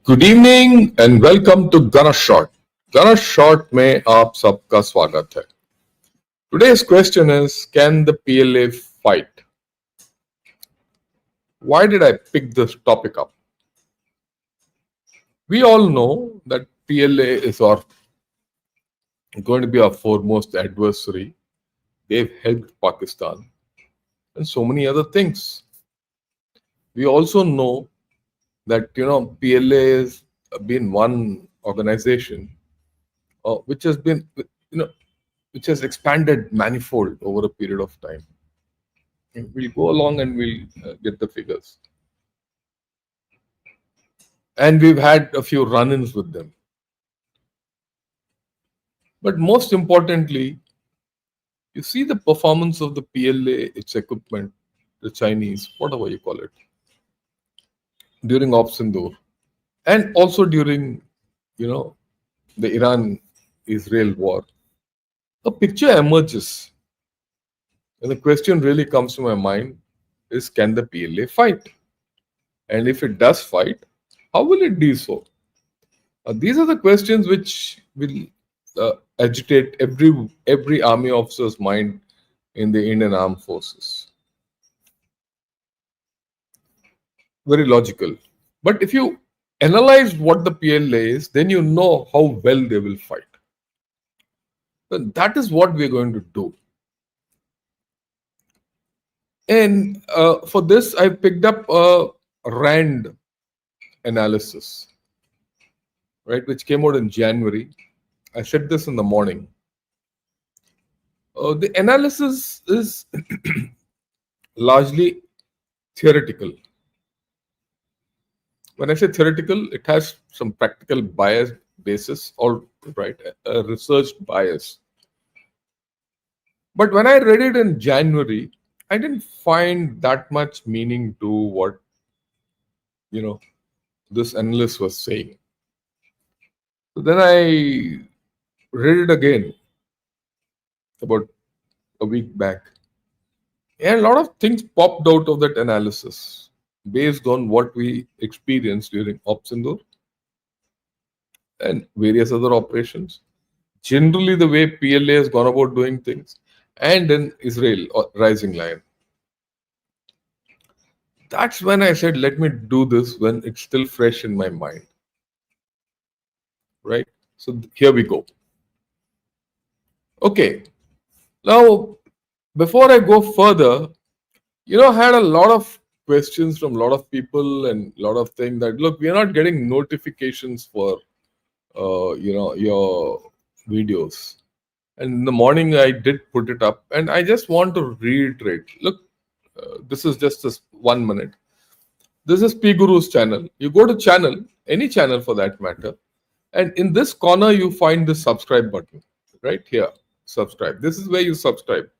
Good evening and welcome to Ganesh short. Ganesh short में आप सबका स्वागत है। Today's question is, can the PLA fight? Why did I pick this topic up? We all know that PLA is going to be our foremost adversary. They've helped Pakistan and so many other things. We also know that PLA has been one organization which has been which has expanded manifold over a period of time. And we'll go along and we'll get the figures. And we've had a few run-ins with them. But most importantly, you see the performance of the PLA, its equipment, the Chinese, whatever you call it, during Op Sindoor, and also during, the Iran-Israel war. A picture emerges. And the question really comes to my mind is, can the PLA fight? And if it does fight, how will it do so? These are the questions which will agitate every army officer's mind in the Indian Armed Forces. Very logical. But if you analyze what the PLA is, then you know how well they will fight. So that is what we're going to do. And for this, I picked up a RAND analysis, right, which came out in January. I said this in the morning. The analysis is largely theoretical. When I say theoretical, it has some practical bias basis, or right, a researched bias. But when I read it in January, I didn't find that much meaning to what this analyst was saying. So then I read it again about a week back, and a lot of things popped out of that analysis based on what we experienced during Op Sindoor and various other operations. Generally, the way PLA has gone about doing things, and in Israel or Rising Lion. That's when I said, let me do this when it's still fresh in my mind. Right? So here we go. Okay. Now, before I go further, I had a lot of questions from a lot of people and a lot of things that, look, we are not getting notifications for, your videos. And in the morning, I did put it up, and I just want to reiterate. Look, this is just this 1 minute. This is P Guru's channel. You go to channel, any channel for that matter, and in this corner, you find the subscribe button, right here, subscribe. This is where you subscribe.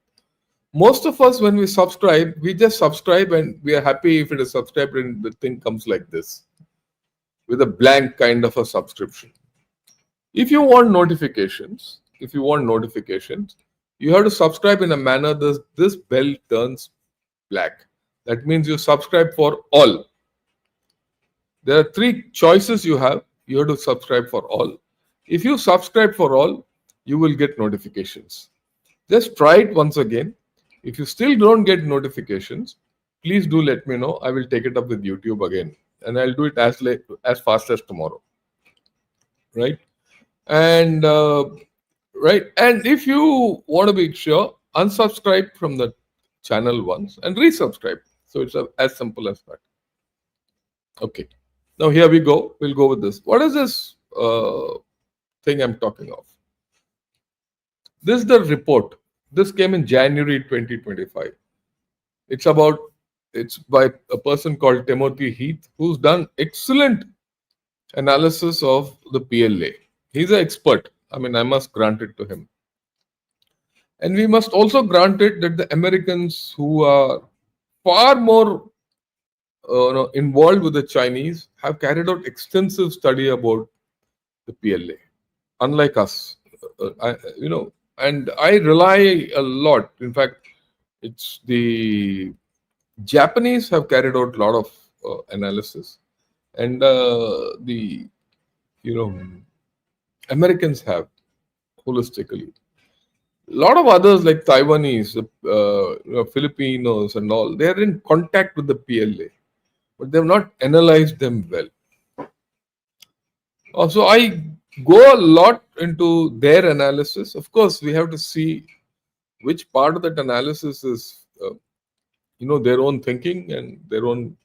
Most of us, when we subscribe, we just subscribe and we are happy if it is subscribed and the thing comes like this with a blank kind of a subscription. If you want notifications, you have to subscribe in a manner this bell turns black. That means you subscribe for all. There are 3 choices you have. You have to subscribe for all. If you subscribe for all, you will get notifications. Just try it once again. If you still don't get notifications, please do let me know. I will take it up with YouTube again, and I'll do it as fast as tomorrow. Right? And and if you want to be sure, unsubscribe from the channel once and resubscribe. So it's as simple as that. Okay. Now here we go. We'll go with this. What is this thing I'm talking of? This is the report. This came in January 2025. It's by a person called Timothy Heath, who's done excellent analysis of the PLA. He's an expert. I mean, I must grant it to him. And we must also grant it that the Americans, who are far more involved with the Chinese, have carried out extensive study about the PLA, unlike us. And I rely a lot. In fact, it's the Japanese have carried out a lot of analysis, and the you know Americans have holistically. A lot of others like Taiwanese, Filipinos, and all, they are in contact with the PLA, but they have not analyzed them well. So I go a lot into their analysis. Of course, we have to see which part of that analysis is, their own thinking and their own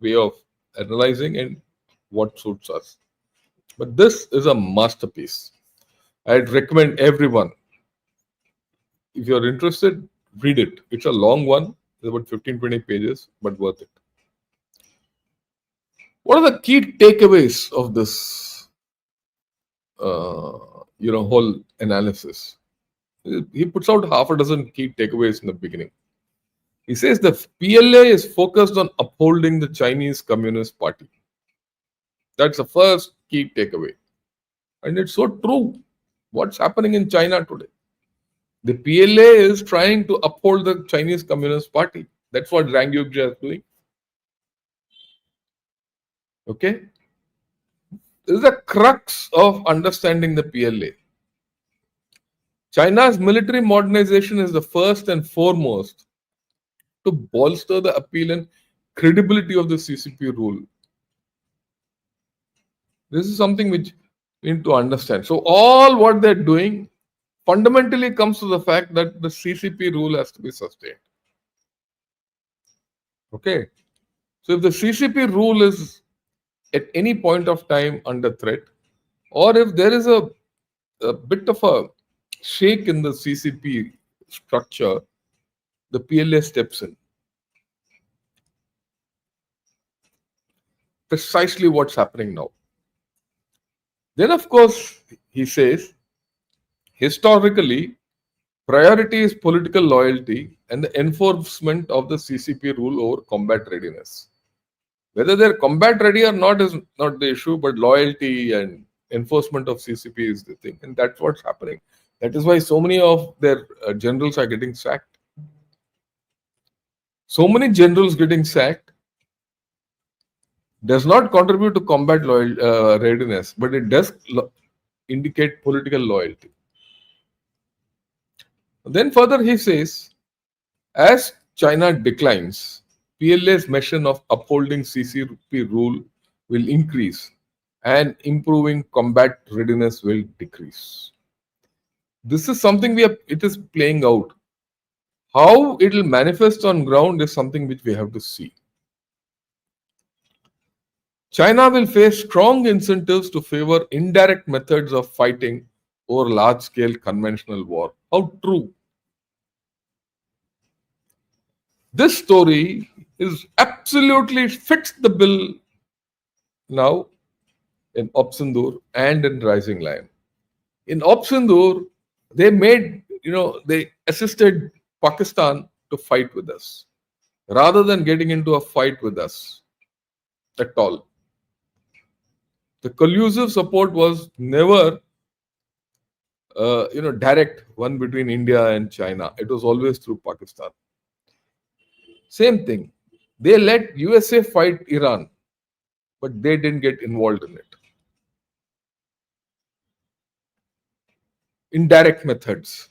way of analyzing and what suits us. But this is a masterpiece. I'd recommend everyone, if you're interested, read it. It's a long one, it's about 15-20 pages, but worth it. What are the key takeaways of this, whole analysis? He puts out half a dozen key takeaways in the beginning. He says the PLA is focused on upholding the Chinese Communist Party. That's the first key takeaway. And it's so true. What's happening in China today? The PLA is trying to uphold the Chinese Communist Party. That's what Zhang Yugjia is doing. Okay? This is the crux of understanding the PLA. China's military modernization is the first and foremost to bolster the appeal and credibility of the CCP rule. This is something which we need to understand. So all what they're doing fundamentally comes to the fact that the CCP rule has to be sustained. Okay. So if the CCP rule is at any point of time under threat, or if there is a bit of a shake in the CCP structure, the PLA steps in. Precisely what's happening now. Then, of course, he says, historically, priority is political loyalty and the enforcement of the CCP rule over combat readiness. Whether they're combat ready or not is not the issue, but loyalty and enforcement of CCP is the thing. And that's what's happening. That is why so many of their generals are getting sacked. So many generals getting sacked does not contribute to combat readiness, but it does indicate political loyalty. Then further he says, as China declines, PLA's mission of upholding CCP rule will increase and improving combat readiness will decrease. This is something it is playing out. How it will manifest on ground is something which we have to see. China will face strong incentives to favor indirect methods of fighting over large-scale conventional war. How true? This story is absolutely fits the bill now in Opsindur and in Rising Lion. In Opsindur, they they assisted Pakistan to fight with us rather than getting into a fight with us at all. The collusive support was never, direct one between India and China. It was always through Pakistan. Same thing. They let USA fight Iran, but they didn't get involved in it. Indirect methods.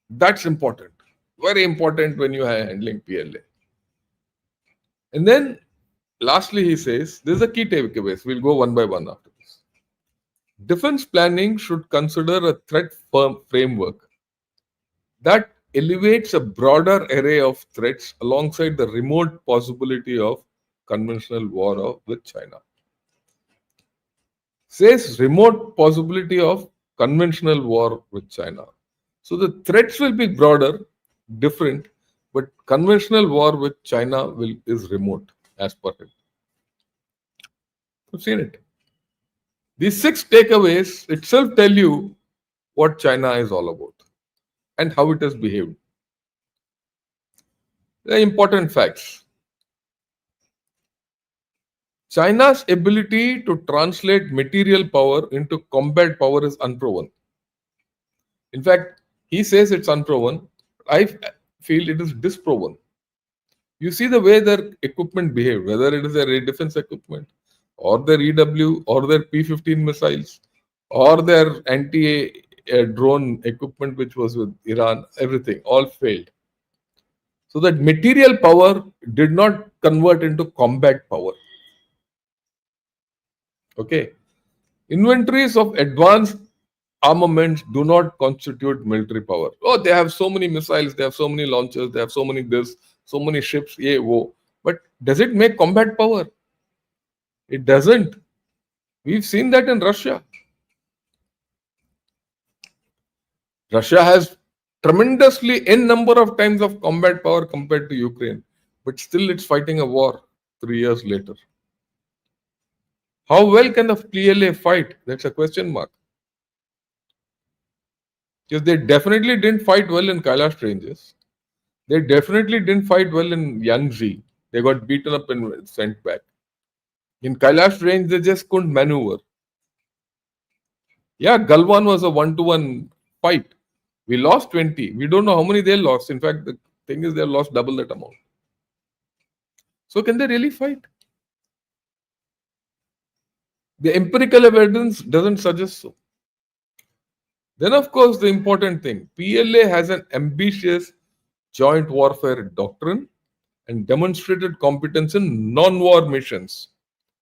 That's important. Very important when you are handling PLA. And then lastly, he says, this is a key takeaways. We'll go one by one after this. Defense planning should consider a threat framework that elevates a broader array of threats alongside the remote possibility of conventional war with China. Says remote possibility of conventional war with China. So the threats will be broader, different, but conventional war with China is remote as per him. You've seen it. These 6 takeaways itself tell you what China is all about and how it has behaved. The important facts. China's ability to translate material power into combat power is unproven. In fact, he says it's unproven. I feel it is disproven. You see the way their equipment behave, whether it is their air defense equipment, or their EW, or their P-15 missiles, or their anti-drone equipment, which was with Iran, everything, all failed. So that material power did not convert into combat power. Okay. Inventories of advanced armaments do not constitute military power. Oh, they have so many missiles, they have so many launchers, they have so many this, so many ships, yeah, whoa. But does it make combat power? It doesn't. We've seen that in Russia. Russia has tremendously n number of times of combat power compared to Ukraine, but still it's fighting a war 3 years later. How well can the PLA fight? That's a question mark. Because they definitely didn't fight well in Kailash ranges. They definitely didn't fight well in Yangtze. They got beaten up and sent back. In Kailash range, they just couldn't maneuver. Yeah, Galwan was a 1-to-1 fight. We lost 20. We don't know how many they lost. In fact, the thing is, they lost double that amount. So, can they really fight? The empirical evidence doesn't suggest so. Then, of course, the important thing PLA has an ambitious joint warfare doctrine and demonstrated competence in non war missions.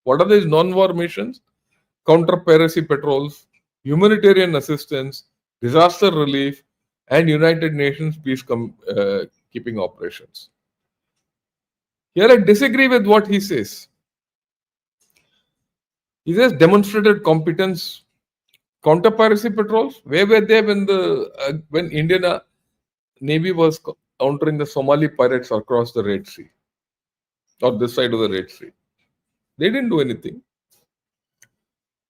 What are these non war missions? Counter piracy patrols, humanitarian assistance, disaster relief, and United Nations peacekeeping operations. Here I disagree with what he says. He says demonstrated competence. Counter piracy patrols. Where were they when Indian Navy was countering the Somali pirates across the Red Sea or this side of the Red Sea? They didn't do anything.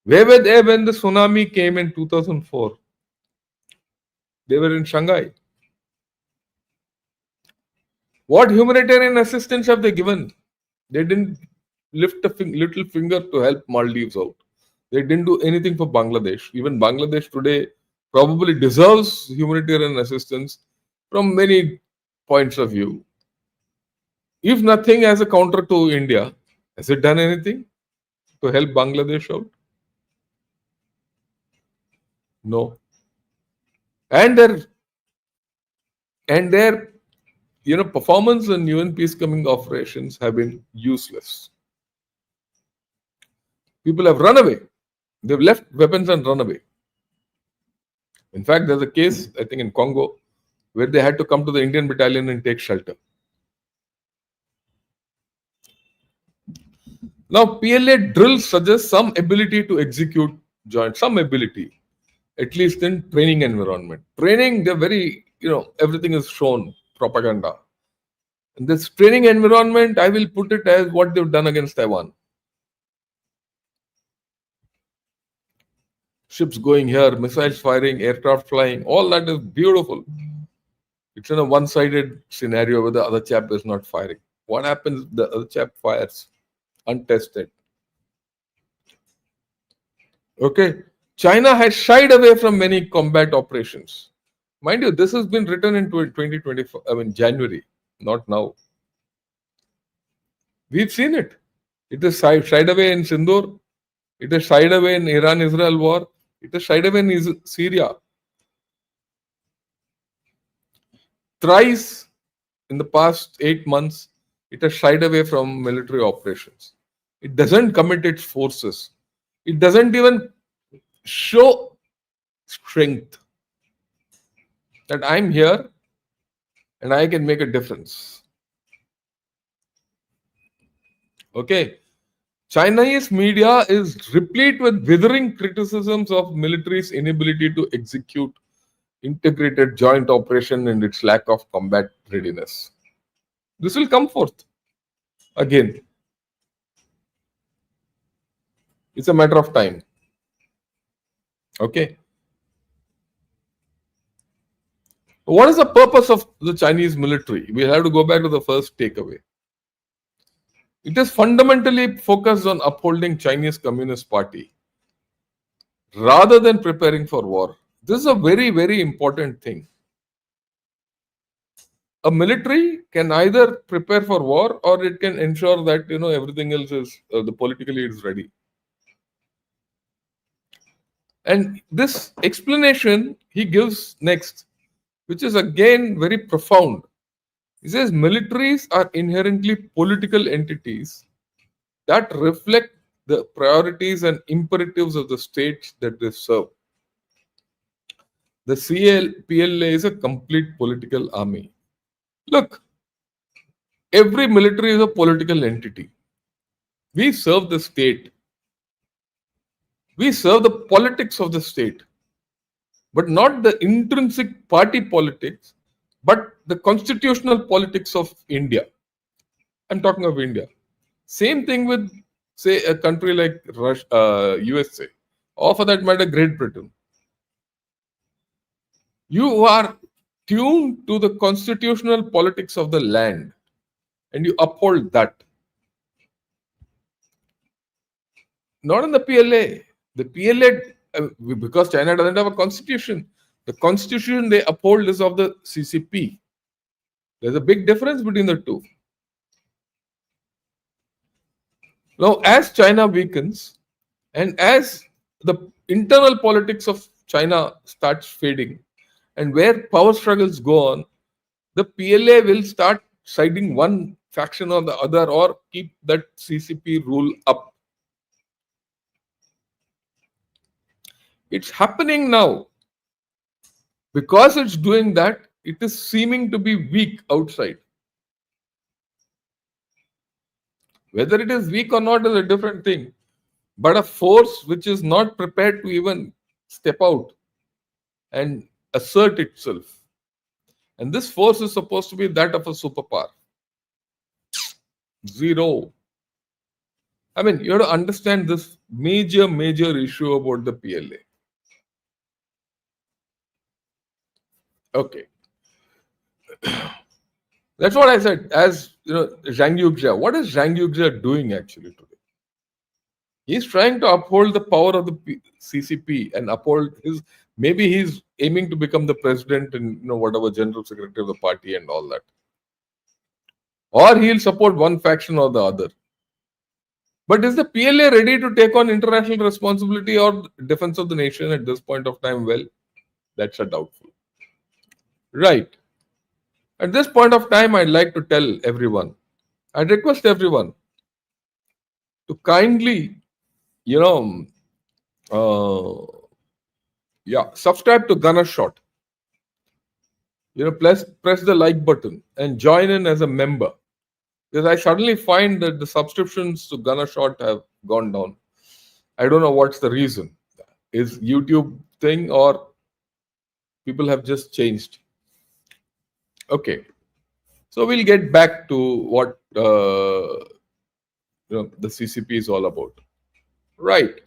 Where were they when the tsunami came in 2004? They were in Shanghai. What humanitarian assistance have they given? They didn't lift a little finger to help Maldives out. They didn't do anything for Bangladesh. Even Bangladesh today probably deserves humanitarian assistance from many points of view. If nothing as a counter to India, has it done anything to help Bangladesh out? No. And their performance in UN peacekeeping operations have been useless. People have run away. They've left weapons and run away. In fact, there's a case, I think, in Congo, where they had to come to the Indian battalion and take shelter. Now, PLA drill suggests some ability to execute joint, some ability, at least in training environment. Training, they're very, everything is shown, propaganda. In this training environment, I will put it as what they've done against Taiwan. Ships going here, missiles firing, aircraft flying, all that is beautiful. It's in a one-sided scenario where the other chap is not firing. What happens? The other chap fires untested. Okay. China has shied away from many combat operations. Mind you, this has been written in 2024, January, not now. We've seen it. It is shied away in Sindoor. It is shied away in Iran-Israel war. It is shied away in Syria. Thrice in the past 8 months, it has shied away from military operations. It doesn't commit its forces. It doesn't even show strength that I'm here and I can make a difference. Okay. Chinese media is replete with withering criticisms of military's inability to execute integrated joint operation and its lack of combat readiness. This will come forth again. It's a matter of time. Okay. What is the purpose of the Chinese military? We have to go back to the first takeaway. It is fundamentally focused on upholding Chinese Communist Party rather than preparing for war. This is a very, very important thing. a military can either prepare for war or it can ensure that everything else is the politically is ready. And this explanation he gives next, which is again very profound. He says militaries are inherently political entities that reflect the priorities and imperatives of the states that they serve. The PLA is a complete political army. Look, every military is a political entity. We serve the state. We serve the politics of the state, but not the intrinsic party politics, but the constitutional politics of India. I'm talking of India. Same thing with, say, a country like Russia, USA, or for that matter, Great Britain. You are tuned to the constitutional politics of the land and you uphold that. Not in the PLA. The PLA, because China doesn't have a constitution, the constitution they uphold is of the CCP. There's a big difference between the two. Now, as China weakens and as the internal politics of China starts fading and where power struggles go on, the PLA will start siding one faction or the other or keep that CCP rule up. It's happening now. Because it's doing that, it is seeming to be weak outside. Whether it is weak or not is a different thing. But a force which is not prepared to even step out and assert itself. And this force is supposed to be that of a superpower. Zero. I mean, you have to understand this major issue about the PLA. Okay. That's what I said. As Zhang Yuxia. What is Zhang Yuxia doing actually today? He's trying to uphold the power of the CCP and uphold his. Maybe he's aiming to become the president and whatever general secretary of the party and all that. Or he'll support one faction or the other. But is the PLA ready to take on international responsibility or defense of the nation at this point of time? Well, that's a doubtful. Right. At this point of time, I'd like to tell everyone, I'd request everyone to kindly, subscribe to Gunner Shot. Press the like button and join in as a member. Because I suddenly find that the subscriptions to Gunner Shot have gone down. I don't know what's the reason. Is YouTube thing or people have just changed? Okay. So we'll get back to what the CCP is all about. Right.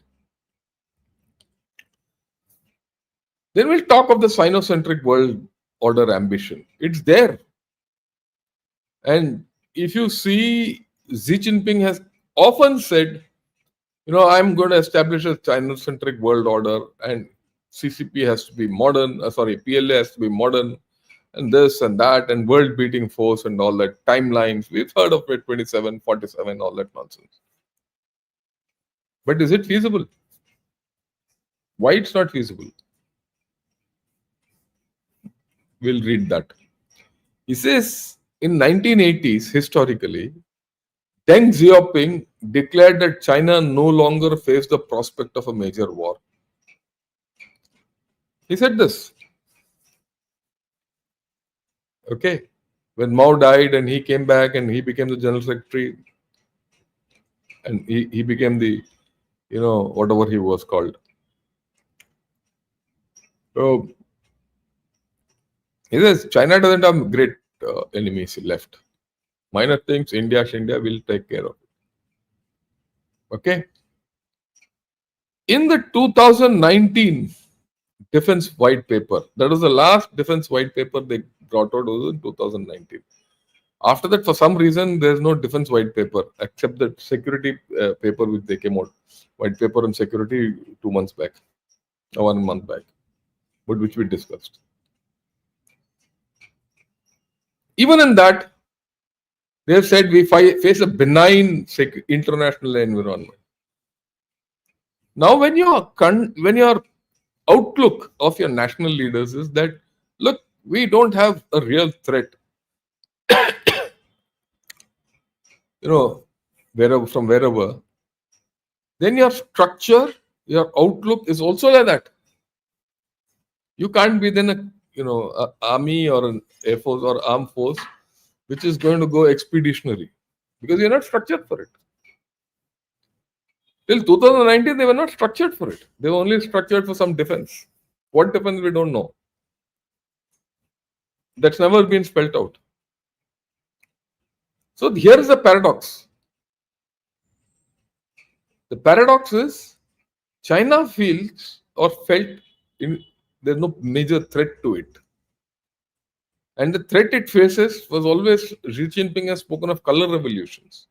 Then we'll talk of the Sinocentric world order ambition. It's there. And if you see, Xi Jinping has often said, I'm going to establish a China-centric world order and CCP has to be modern, PLA has to be modern and this and that and world-beating force and all that timelines. We've heard of it, 27, 47, all that nonsense. But is it feasible? Why it's not feasible? We'll read that. He says, in 1980s, historically, Deng Xiaoping declared that China no longer faced the prospect of a major war. He said this. Okay. When Mao died and he came back and he became the general secretary and he became the, whatever he was called. So, he says China doesn't have great enemies left. Minor things, India will take care of it. Okay. In the 2019 defense white paper, that was the last defense white paper they brought out was in 2019. After that, for some reason, there's no defense white paper except the security paper which they came out. White paper on security 2 months back, or 1 month back, but which we discussed. Even in that, they have said we face a benign international environment. Now, when your outlook of your national leaders is that, look, we don't have a real threat, wherever, then your structure, your outlook is also like that. You can't be then a army or an air force or armed force which is going to go expeditionary because you're not structured for it. Till 2019, they were not structured for it. They were only structured for some defense. What defense, we don't know. That's never been spelled out. So here is the paradox. The paradox is China feels or felt there's no major threat to it. And the threat it faces was always Xi Jinping has spoken of color revolutions.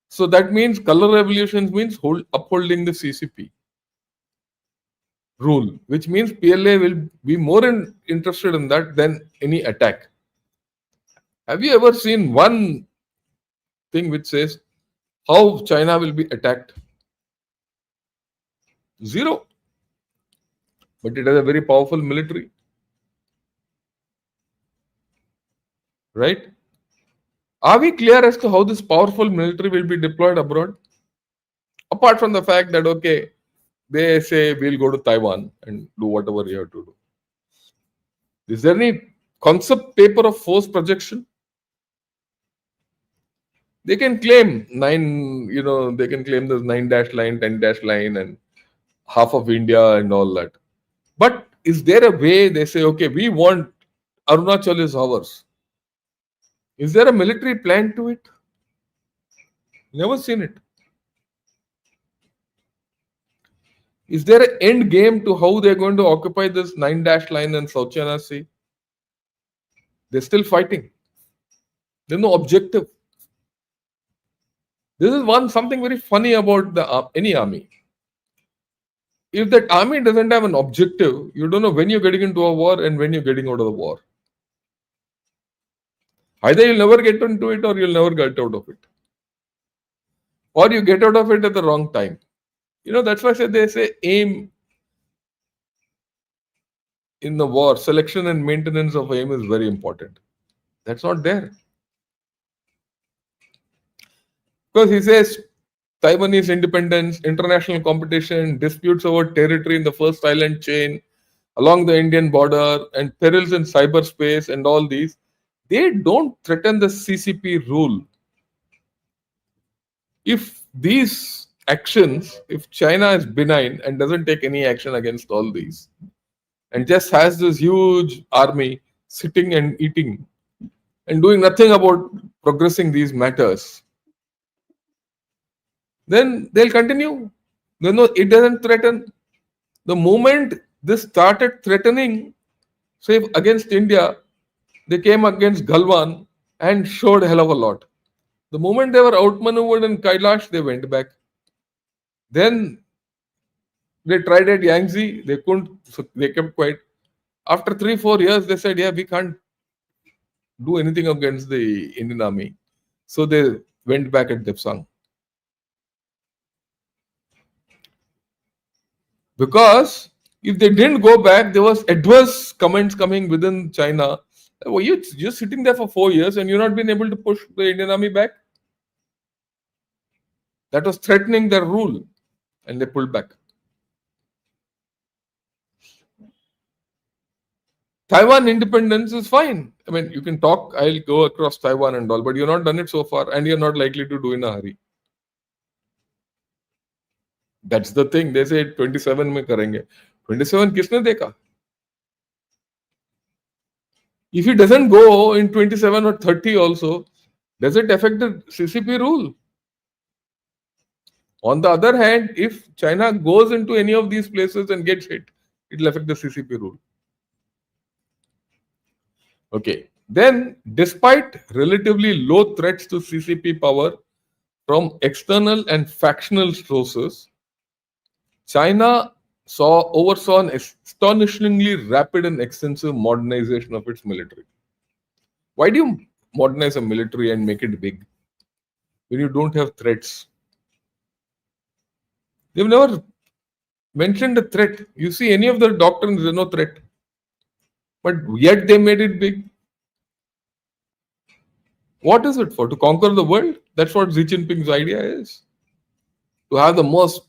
So that means color revolutions means upholding the CCP rule, which means PLA will be more interested in that than any attack. Have you ever seen one thing which says how China will be attacked? Zero. But it has a very powerful military. Right? Are we clear as to how this powerful military will be deployed abroad? Apart from the fact that, okay, they say we'll go to Taiwan and do whatever you have to do. Is there any concept paper of force projection? They can claim they can claim this 9-dash line, 10-dash line, and half of India and all that. But is there a way they say, okay, we want Arunachal is ours? Is there a military plan to it? Never seen it. Is there an end game to how they're going to occupy this 9-dash line in South China Sea? They're still fighting. There's no objective. This is something very funny about any army. If that army doesn't have an objective, you don't know when you're getting into a war and when you're getting out of the war. Either you'll never get into it or you'll never get out of it. Or you get out of it at the wrong time. That's why they say aim in the war, selection and maintenance of aim is very important. That's not there. Because he says Taiwanese independence, international competition, disputes over territory in the first island chain, along the Indian border, and perils in cyberspace and all these, they don't threaten the CCP rule. If these actions, if China is benign and doesn't take any action against all these, and just has this huge army sitting and eating and doing nothing about progressing these matters, then they'll continue. No, it doesn't threaten. The moment this started threatening, say against India, they came against Galwan and showed a hell of a lot. The moment they were outmaneuvered in Kailash, they went back. Then they tried at Yangtze, they couldn't, so they kept quiet. After 3-4 years, they said, yeah, we can't do anything against the Indian army. So they went back at Depsang. Because if they didn't go back, there was adverse comments coming within China. Were you just sitting there for 4 years and you're not been able to push the Indian army back? That was threatening their rule, and they pulled back. Taiwan independence is fine. I mean, you can talk, I'll go across Taiwan and all, but you've not done it so far, and you're not likely to do in a hurry. That's the thing. They say 27 में करेंगे. 27 किसने देखा? If it doesn't go in 27 or 30 also, does it affect the CCP rule? On the other hand, if China goes into any of these places and gets hit, it will affect the CCP rule. Okay. Then, despite relatively low threats to CCP power from external and factional sources, China oversaw an astonishingly rapid and extensive modernization of its military. Why do you modernize a military and make it big when you don't have threats? They've never mentioned a threat. You see, any of the doctrines, there's no threat. But yet they made it big. What is it for? To conquer the world? That's what Xi Jinping's idea is. To have the most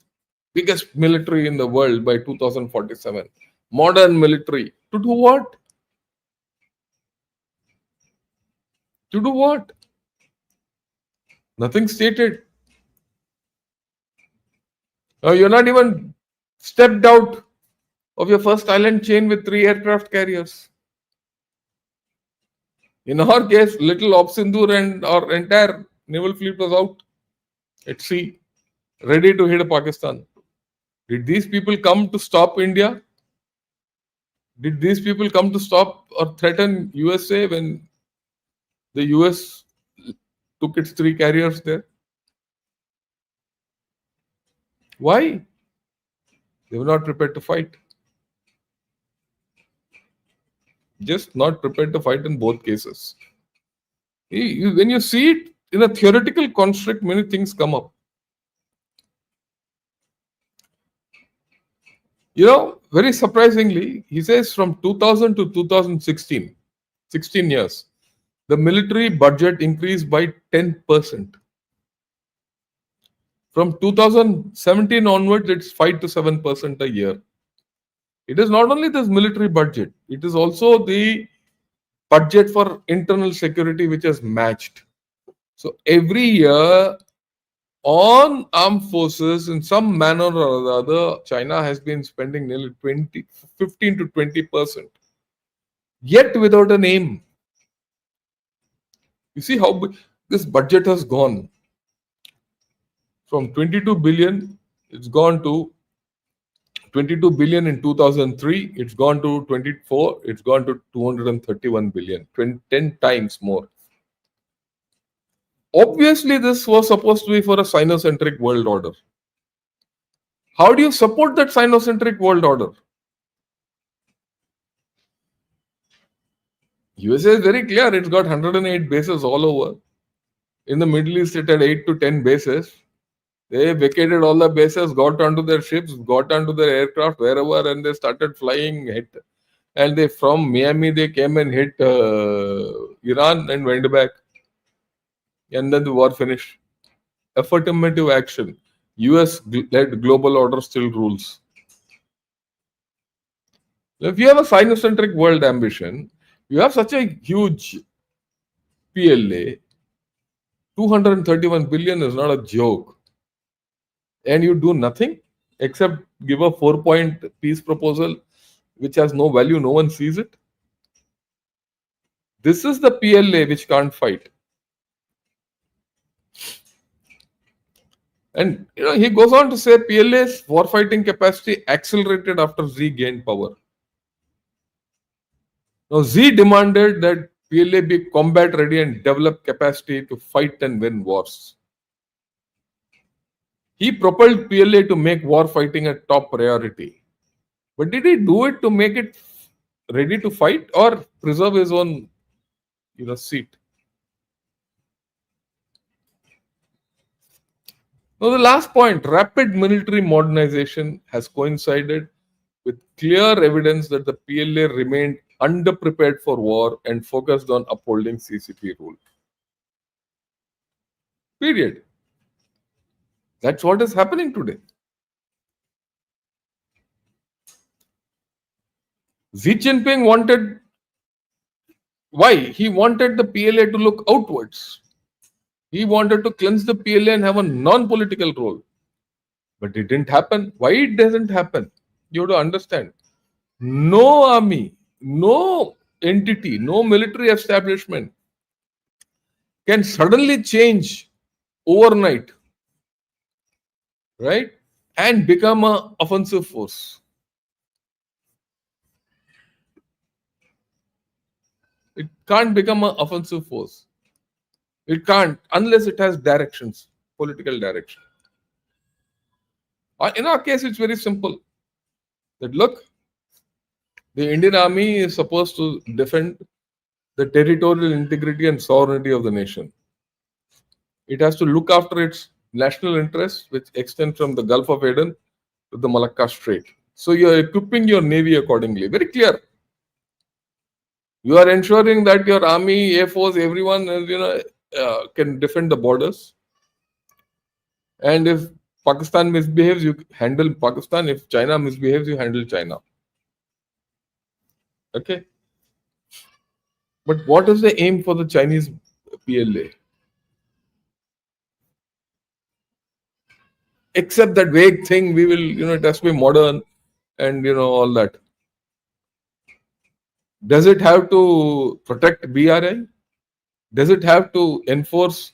biggest military in the world by 2047. Modern military. To do what? To do what? Nothing stated. You're not even stepped out of your first island chain with 3 aircraft carriers. In our case, little Obsindur and our entire naval fleet was out at sea, ready to hit Pakistan. Did these people come to stop India? Did these people come to stop or threaten USA when the US took its 3 carriers there? Why? They were not prepared to fight. Just not prepared to fight in both cases. When you see it in a theoretical construct, many things come up. Very surprisingly, he says from 2000 to 2016, 16 years, the military budget increased by 10%. From 2017 onwards, it's 5 to 7% a year. It is not only this military budget, it is also the budget for internal security which has matched. So every year on armed forces, in some manner or other, China has been spending nearly 15 to 20%, yet without a name. You see how this budget has gone from 22 billion, it's gone to 22 billion in 2003, it's gone to 24, it's gone to 231 billion, 10 times more. Obviously, this was supposed to be for a Sinocentric world order. How do you support that Sinocentric world order? USA is very clear, it's got 108 bases all over. In the Middle East, it had 8 to 10 bases. They vacated all the bases, got onto their ships, got onto their aircraft, wherever, and they started flying. And they from Miami, they came and hit Iran and went back. And then the war finished. Affirmative action. US-led global order still rules. If you have a Sinocentric world ambition, you have such a huge PLA, 231 billion is not a joke. And you do nothing except give a 4-point peace proposal which has no value, no one sees it. This is the PLA which can't fight. And he goes on to say PLA's warfighting capacity accelerated after Xi gained power. Now Xi demanded that PLA be combat ready and develop capacity to fight and win wars. He propelled PLA to make war fighting a top priority. But did he do it to make it ready to fight or preserve his own seat? Now the last point, rapid military modernization has coincided with clear evidence that the PLA remained underprepared for war and focused on upholding CCP rule. Period. That's what is happening today. Xi Jinping wanted, why? He wanted the PLA to look outwards. He wanted to cleanse the PLA and have a non-political role. But it didn't happen. Why it doesn't happen? You have to understand. No army, no entity, no military establishment can suddenly change overnight, right? And become an offensive force. It can't become an offensive force. It can't unless it has directions, political direction. In our case, it's very simple. That look, the Indian army is supposed to defend the territorial integrity and sovereignty of the nation. It has to look after its national interests, which extend from the Gulf of Aden to the Malacca Strait. So you are equipping your navy accordingly. Very clear. You are ensuring that your army, air force, everyone, can defend the borders. And if Pakistan misbehaves, you handle Pakistan. If China misbehaves, you handle China. Okay. But what is the aim for the Chinese PLA? Except that vague thing, we will, it has to be modern and, all that. Does it have to protect BRI? Does it have to enforce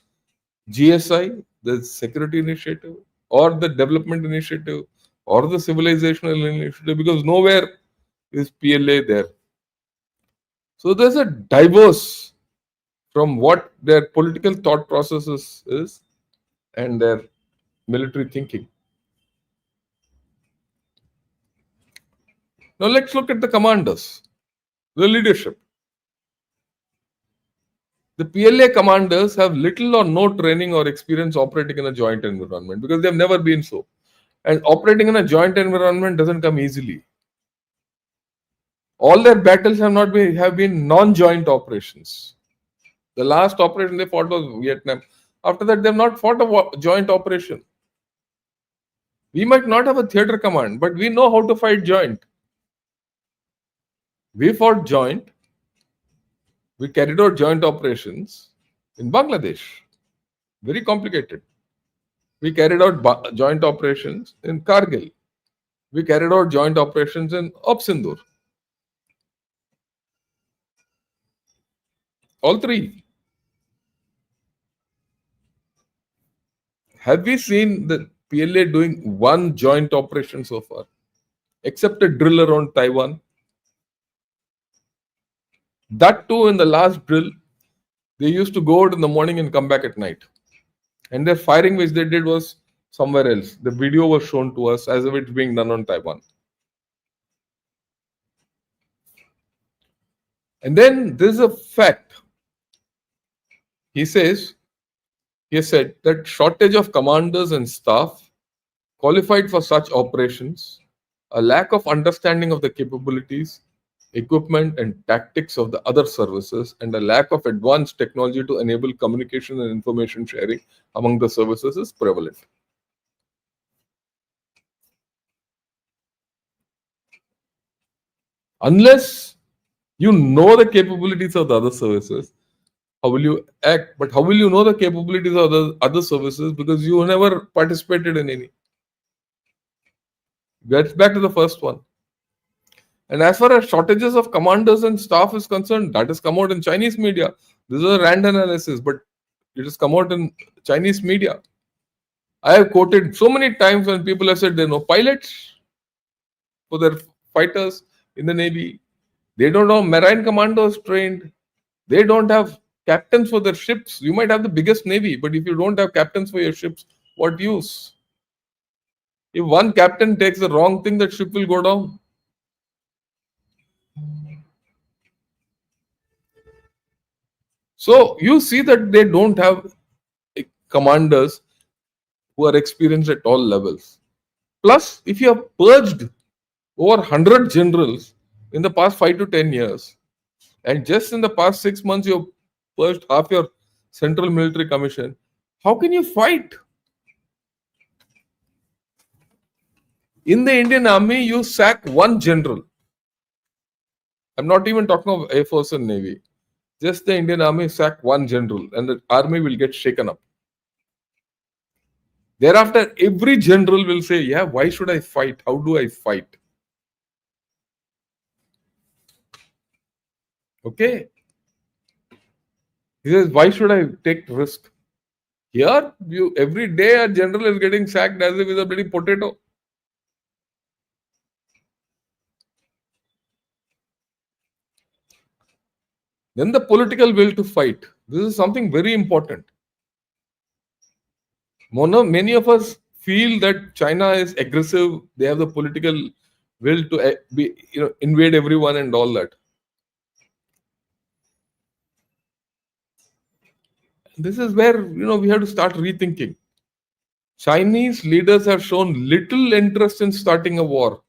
GSI, the security initiative, or the development initiative, or the civilizational initiative? Because nowhere is PLA there. So there's a diverse from what their political thought processes is and their military thinking. Now let's look at the commanders, the leadership. The PLA commanders have little or no training or experience operating in a joint environment because they've never been so. And operating in a joint environment doesn't come easily. All their battles have been non-joint operations. The last operation they fought was Vietnam. After that, they've not fought a joint operation. We might not have a theater command, but we know how to fight joint. We fought joint. We carried out joint operations in Bangladesh. Very complicated. We carried out joint operations in Kargil. We carried out joint operations in Opsindur. All three. Have we seen the PLA doing one joint operation so far? Except a drill around Taiwan. That too, in the last drill, they used to go out in the morning and come back at night. And their firing which they did was somewhere else. The video was shown to us as if it's being done on Taiwan. And then there's a fact. He said that shortage of commanders and staff qualified for such operations, a lack of understanding of the capabilities, equipment and tactics of the other services, and a lack of advanced technology to enable communication and information sharing among the services is prevalent. Unless you know the capabilities of the other services, how will you act? But how will you know the capabilities of the other services because you never participated in any? Gets back to the first one. And as far as shortages of commanders and staff is concerned, that has come out in Chinese media. This is a RAND analysis, but it has come out in Chinese media. I have quoted so many times when people have said there are no pilots for their fighters in the Navy. They don't have marine commandos trained. They don't have captains for their ships. You might have the biggest Navy, but if you don't have captains for your ships, what use? If one captain takes the wrong thing, that ship will go down. So you see that they don't have commanders who are experienced at all levels. Plus, if you have purged over 100 generals in the past 5 to 10 years, and just in the past 6 months you have purged half your Central Military Commission, how can you fight? In the Indian Army, you sack one general. I'm not even talking of Air Force and Navy. Just the Indian Army sack one general and the army will get shaken up. Thereafter, every general will say, yeah, why should I fight? How do I fight? Okay. He says, why should I take risk? Here, every day a general is getting sacked as if he's a bloody potato. Then the political will to fight. This is something very important. Many of us feel that China is aggressive. They have the political will to invade everyone and all that. This is where we have to start rethinking. Chinese leaders have shown little interest in starting a war.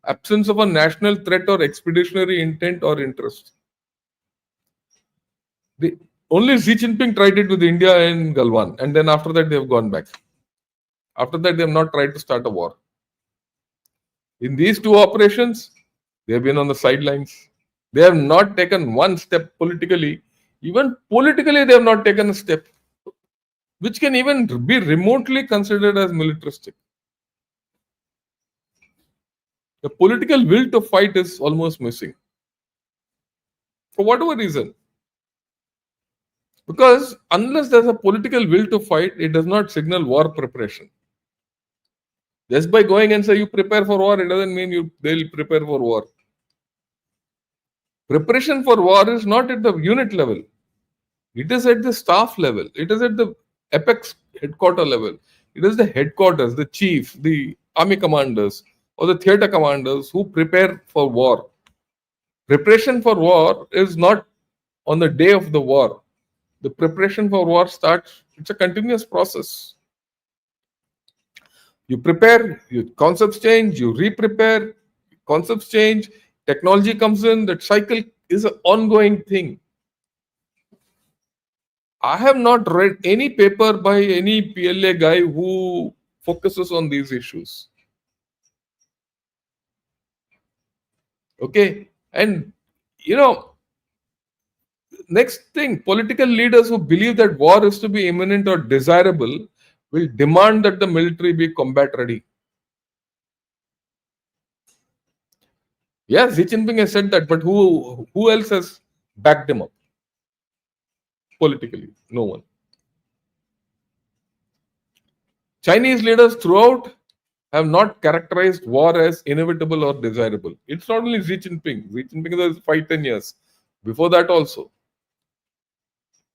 Absence of a national threat or expeditionary intent or interest. The, Only Xi Jinping tried it with India in Galwan, and then after that they have gone back. After that, they have not tried to start a war. In these two operations, they have been on the sidelines. They have not taken one step politically. Even politically, they have not taken a step, which can even be remotely considered as militaristic. The political will to fight is almost missing. For whatever reason. Because unless there's a political will to fight, it does not signal war preparation. Just by going and say you prepare for war, it doesn't mean they'll prepare for war. Preparation for war is not at the unit level. It is at the staff level. It is at the apex headquarter level. It is the headquarters, the chief, the army commanders, or the theater commanders who prepare for war. Preparation for war is not on the day of the war. The preparation for war starts, it's a continuous process. You prepare, your concepts change, you re-prepare, concepts change, technology comes in, that cycle is an ongoing thing. I have not read any paper by any PLA guy who focuses on these issues. Okay. And, next thing, political leaders who believe that war is to be imminent or desirable will demand that the military be combat ready. Yes, Xi Jinping has said that, but who else has backed him up politically? No one. Chinese leaders throughout have not characterized war as inevitable or desirable. It's not only Xi Jinping. Xi Jinping is 5-10 years. Before that also.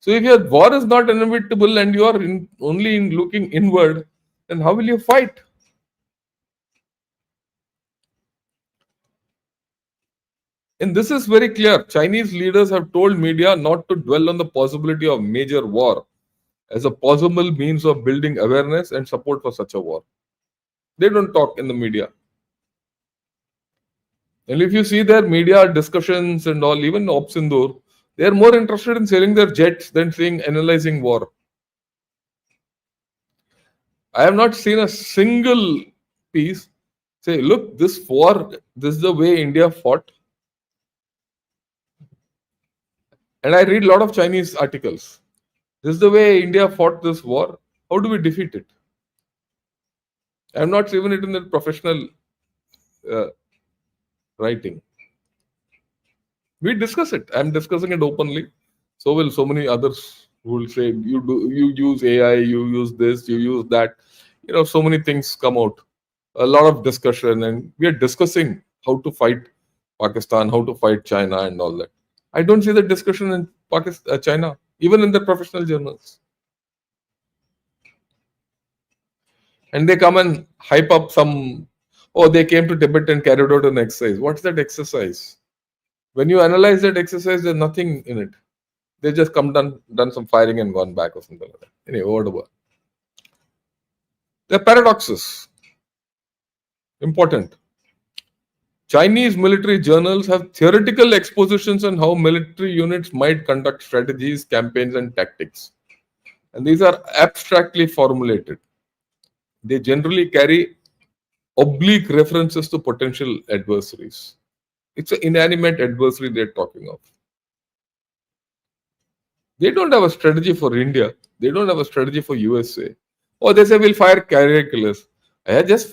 So if your war is not inevitable and you are only looking inward, then how will you fight? And this is very clear. Chinese leaders have told media not to dwell on the possibility of major war as a possible means of building awareness and support for such a war. They don't talk in the media. And if you see their media discussions and all, even Opsindur, they are more interested in selling their jets than analyzing war. I have not seen a single piece say, look, this war, this is the way India fought. And I read a lot of Chinese articles. This is the way India fought this war. How do we defeat it? I have not seen it in the professional writing. We discuss it. I'm discussing it openly. So will so many others who will say you use AI, you use this, you use that. So many things come out. A lot of discussion, and we are discussing how to fight Pakistan, how to fight China, and all that. I don't see the discussion in Pakistan, China, even in the professional journals. And they come and hype up some. Oh, they came to Tibet and carried out an exercise. What's that exercise? When you analyze that exercise, there's nothing in it. They just come done some firing and gone back or something like that. Anyway, whatever. There are paradoxes. Important. Chinese military journals have theoretical expositions on how military units might conduct strategies, campaigns, and tactics. And these are abstractly formulated. They generally carry oblique references to potential adversaries. It's an inanimate adversary they're talking of. They don't have a strategy for India. They don't have a strategy for USA. Or they say we'll fire carrier killers. Just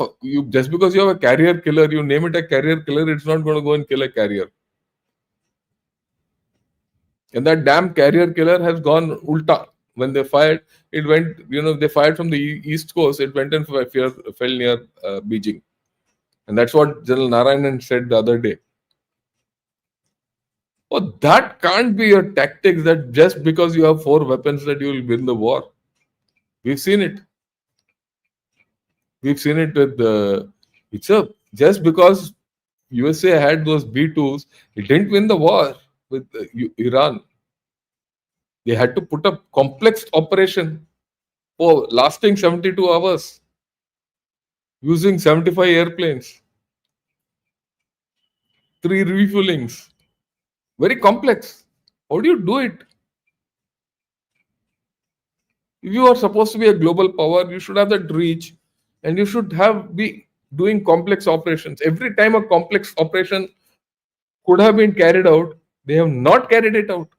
because you have a carrier killer, you name it a carrier killer, it's not going to go and kill a carrier. And that damn carrier killer has gone ulta. When they fired, it went, they fired from the east coast, it went and fell near Beijing. And that's what General Narayanan said the other day. Oh, that can't be your tactics that just because you have 4 weapons that you will win the war. We've seen it. We've seen it with just because USA had those B2s, it didn't win the war with Iran. They had to put up complex operation for lasting 72 hours using 75 airplanes, three refuelings. Very complex. How do you do it? If you are supposed to be a global power, you should have that reach and you should have be doing complex operations. Every time a complex operation could have been carried out, they have not carried it out.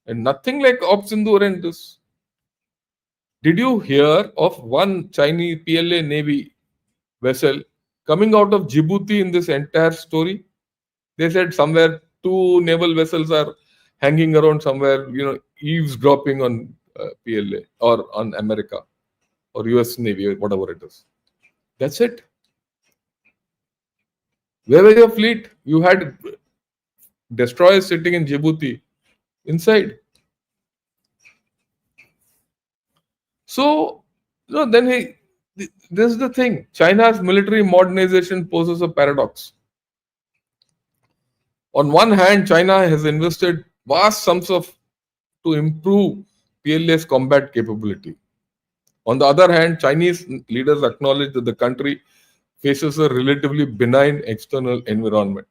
And nothing like Op Sindoor and this. Did you hear of one Chinese PLA Navy vessel coming out of Djibouti in this entire story? They said somewhere two naval vessels are hanging around somewhere, eavesdropping on PLA or on America or US Navy or whatever it is. That's it. Where was your fleet? You had destroyers sitting in Djibouti inside. So, then this is the thing. China's military modernization poses a paradox. On one hand, China has invested vast sums of to improve PLA's combat capability. On the other hand, Chinese leaders acknowledge that the country faces a relatively benign external environment,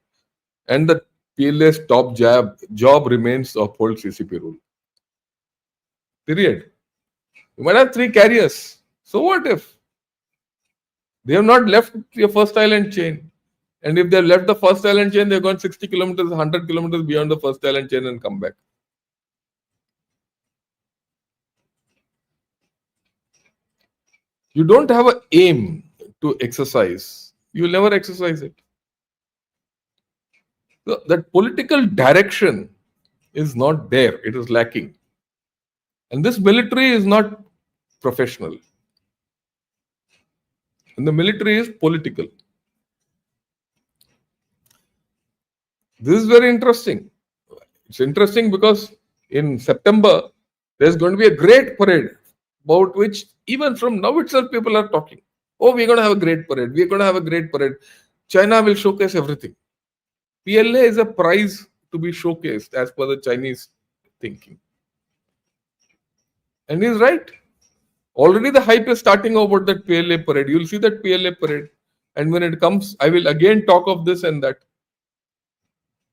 and the PLA's top job remains to uphold CCP rule. Period. You might have three carriers. So what if they have not left your first island chain? And if they've left the first island chain, they've gone 60 kilometers, 100 kilometers beyond the first island chain and come back. You don't have an aim to exercise. You will never exercise it. So that political direction is not there. It is lacking. And this military is not professional. And the military is political. This is very interesting. It's interesting because in September, there's going to be a great parade about which even from now itself people are talking. Oh, we're going to have a great parade. We're going to have a great parade. China will showcase everything. PLA is a prize to be showcased as per the Chinese thinking. And he's right. Already the hype is starting about that PLA parade. You'll see that PLA parade. And when it comes, I will again talk of this and that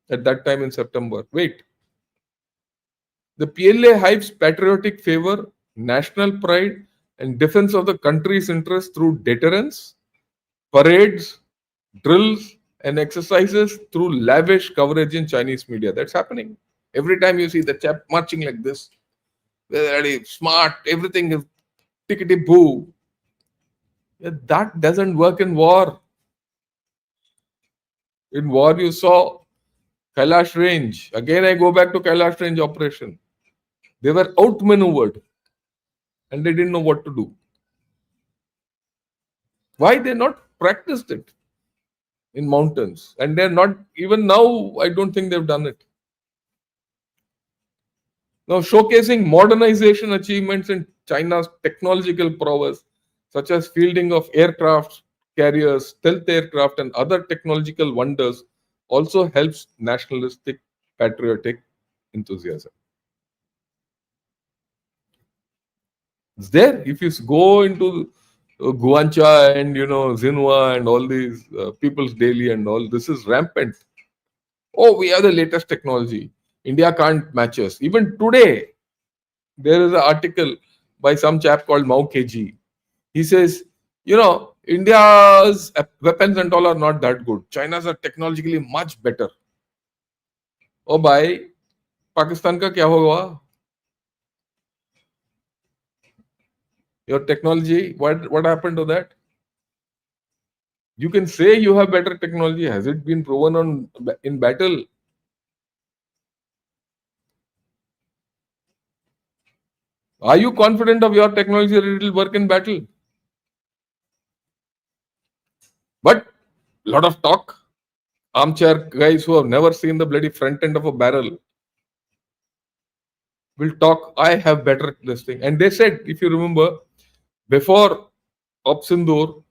at that time in September. Wait. The PLA hypes patriotic favor, national pride, and defense of the country's interests through deterrence, parades, drills, and exercises through lavish coverage in Chinese media. That's happening. Every time you see the chap marching like this, they're very smart, everything is tickety boo. Yeah, that doesn't work in war. In war, you saw Kailash Range. Again, I go back to Kailash Range operation. They were outmaneuvered and they didn't know what to do. Why they not practiced it in mountains? And they're not, even now, I don't think they've done it. Now, showcasing modernization achievements in China's technological prowess, such as fielding of aircraft carriers, stealth aircraft, and other technological wonders, also helps nationalistic, patriotic enthusiasm. It's there. If you go into Guancha and Xinhua and all these People's Daily and all, this is rampant. Oh, we have the latest technology. India can't match us. Even today, there is an article by some chap called Mao KG. He says, India's weapons and all are not that good. China's are technologically much better. Oh, bhai, Pakistan ka kya hoga? Your technology, what happened to that? You can say you have better technology. Has it been proven in battle? Are you confident of your technology that it will work in battle? But a lot of talk. Armchair guys who have never seen the bloody front end of a barrel will talk, I have better this thing. And they said, if you remember, before Op Sindoor,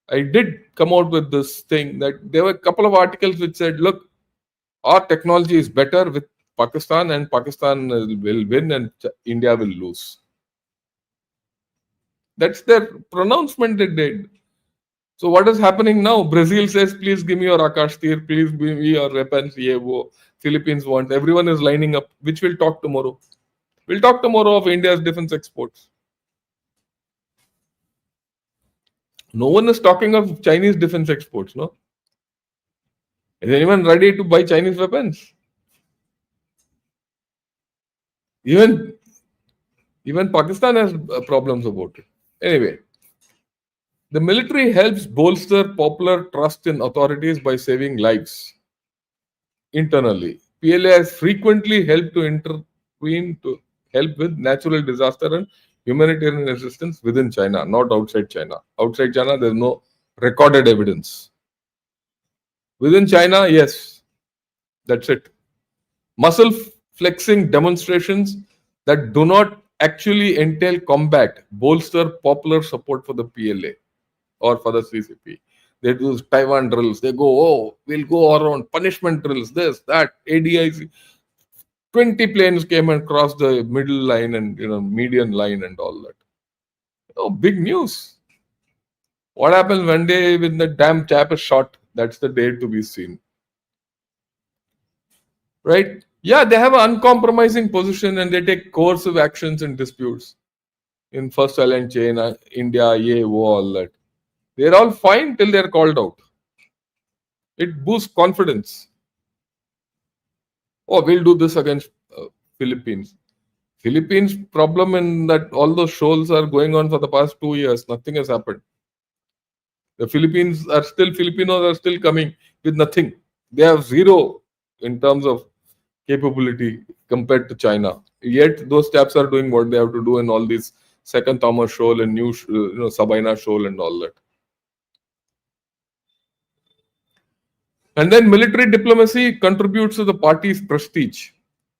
I did come out with this thing that there were a couple of articles which said, look, our technology is better with Pakistan, and Pakistan will win and India will lose. That's their pronouncement they did. So what is happening now? Brazil says, please give me your Akash Tir, please give me your weapons. Ye wo. Philippines wants. Everyone is lining up. Which we'll talk tomorrow. We'll talk tomorrow of India's defense exports. No one is talking of Chinese defense exports, no? Is anyone ready to buy Chinese weapons? Even Pakistan has problems about it. Anyway, the military helps bolster popular trust in authorities by saving lives internally. PLA has frequently helped to intervene to help with natural disaster and humanitarian assistance within China, not outside China. Outside China, there's no recorded evidence. Within China, yes, that's it. Muscle flexing demonstrations that do not actually entail combat bolster popular support for the PLA or for the CCP. They do Taiwan drills. They go, oh, we'll go around punishment drills, this, that, ADIC. 20 planes came and crossed the middle line and median line and all that. Oh, big news. What happens one day when the damn chap is shot? That's the day to be seen. Right? Yeah, they have an uncompromising position and they take coercive actions in disputes. In first island chain, India, all that. They're all fine till they're called out. It boosts confidence. Oh, we'll do this against Philippines. Philippines problem in that all those shoals are going on for the past 2 years. Nothing has happened. The Filipinos are still coming with nothing. They have zero in terms of capability compared to China. Yet those chaps are doing what they have to do in all these Second Thomas Shoal and new Sabina Shoal and all that. And then military diplomacy contributes to the party's prestige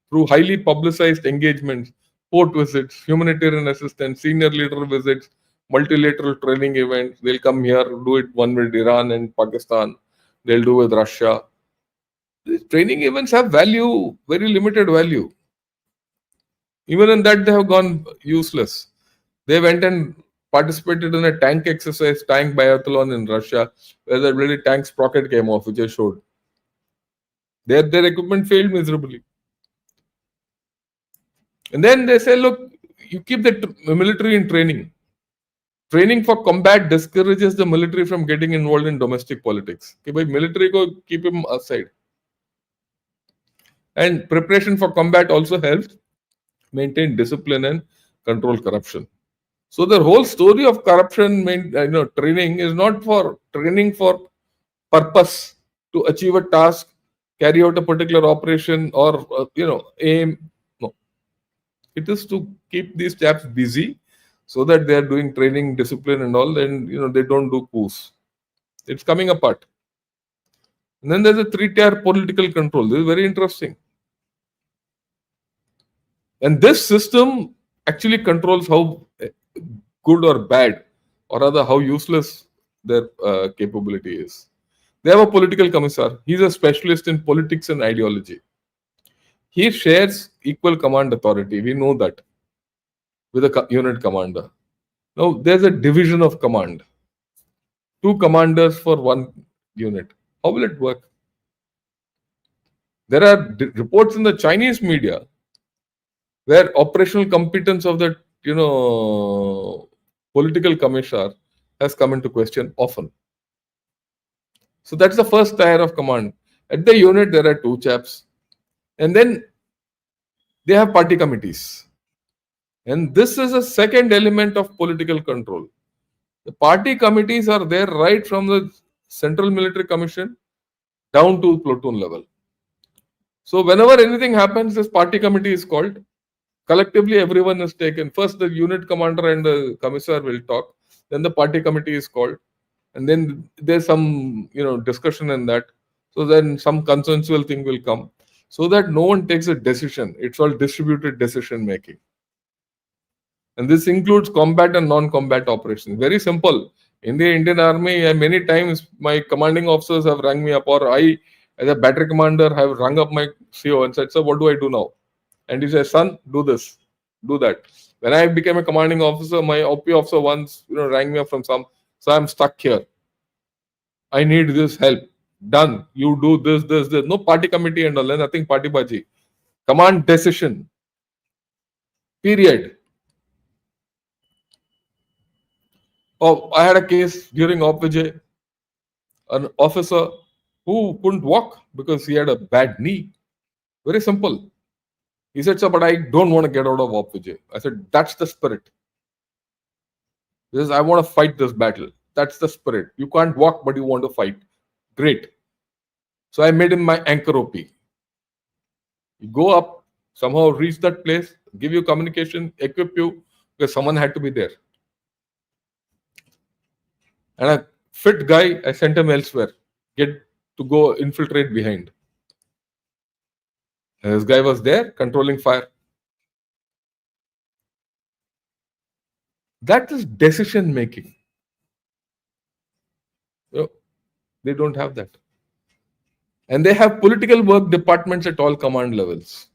through highly publicized engagements, port visits, humanitarian assistance, senior leader visits, multilateral training events. They'll come here, do it one with Iran and Pakistan. They'll do with Russia. These training events have value, very limited value. Even in that, they have gone useless. They went and participated in a tank exercise, tank biathlon in Russia, where the really tank sprocket came off, which I showed. Their equipment failed miserably. And then they say, look, you keep the military in training. Training for combat discourages the military from getting involved in domestic politics. Okay, by military, go keep him aside. And preparation for combat also helps maintain discipline and control corruption. So the whole story of corruption, training is not for training for purpose to achieve a task, carry out a particular operation, or aim. No, it is to keep these chaps busy so that they are doing training, discipline, and all, and they don't do coups. It's coming apart. And then there's a 3-tier political control. This is very interesting. And this system actually controls how good or bad, or rather how useless their capability is. They have a political commissar. He's a specialist in politics and ideology. He shares equal command authority. We know that with a unit commander. Now, there's a division of command. 2 commanders for 1 unit. How will it work? There are reports in the Chinese media where operational competence of the political commissar has come into question often. So that's the first tier of command. At the unit, there are 2 chaps. And then they have party committees. And this is a second element of political control. The party committees are there right from the Central Military Commission down to platoon level. So whenever anything happens, this party committee is called. Collectively, everyone is taken. First, the unit commander and the commissar will talk. Then the party committee is called. And then there's some, discussion in that. So then some consensual thing will come. So that no one takes a decision. It's all distributed decision making. And this includes combat and non-combat operations. Very simple. In the Indian Army, many times my commanding officers have rang me up, or I, As a battery commander, I have rung up my CO and said, "Sir, what do I do now?" And he says, "Son, do this, do that." When I became a commanding officer, my OP officer once rang me up from some, "So I'm stuck here. I need this help. Done. You do this, this, this. No party committee and all. Nothing party baji. Command decision. Period." Oh, I had a case during Op Vijay, an officer who couldn't walk because he had a bad knee. Very simple. He said, "Sir, but I don't want to get out of Op Vijay." I said, "That's the spirit. Because I want to fight this battle. That's the spirit. You can't walk, but you want to fight. Great." So I made him my anchor OP. You go up, somehow reach that place, give you communication, equip you, because someone had to be there. And a fit guy, I sent him elsewhere. Get to go infiltrate behind. And this guy was there controlling fire. That is decision making. They don't have that. And they have political work departments at all command levels.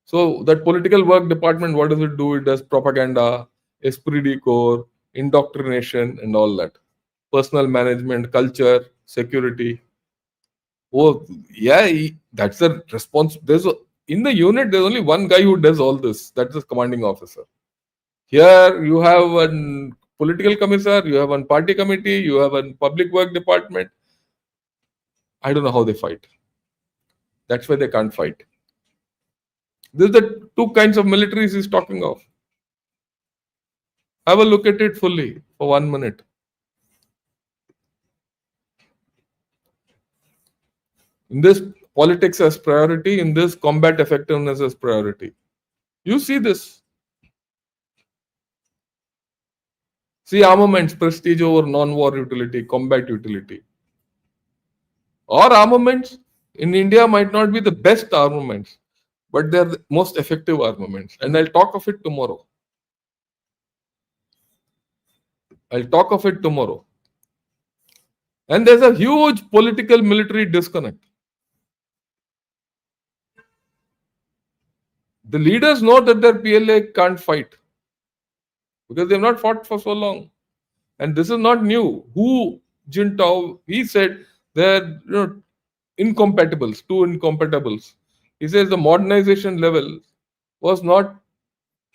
So that political work department, what does it do? It does propaganda, esprit de corps, indoctrination, and all that. Personal management, culture, security. Oh, yeah, that's the response. In the unit, there's only one guy who does all this. That's the commanding officer. Here you have a political commissar, you have one party committee, you have a public work department. I don't know how they fight. That's why they can't fight. These are the two kinds of militaries he's talking of. Have a look at it fully for 1 minute. In this, politics as priority. In this, combat effectiveness as priority. You see this. See armaments, prestige over non-war utility, combat utility. Or armaments in India might not be the best armaments, but they're the most effective armaments. And I'll talk of it tomorrow. And there's a huge political military disconnect. The leaders know that their PLA can't fight because they've not fought for so long. And this is not new. Hu Jintao, he said they're incompatibles, two incompatibles. He says the modernization level was not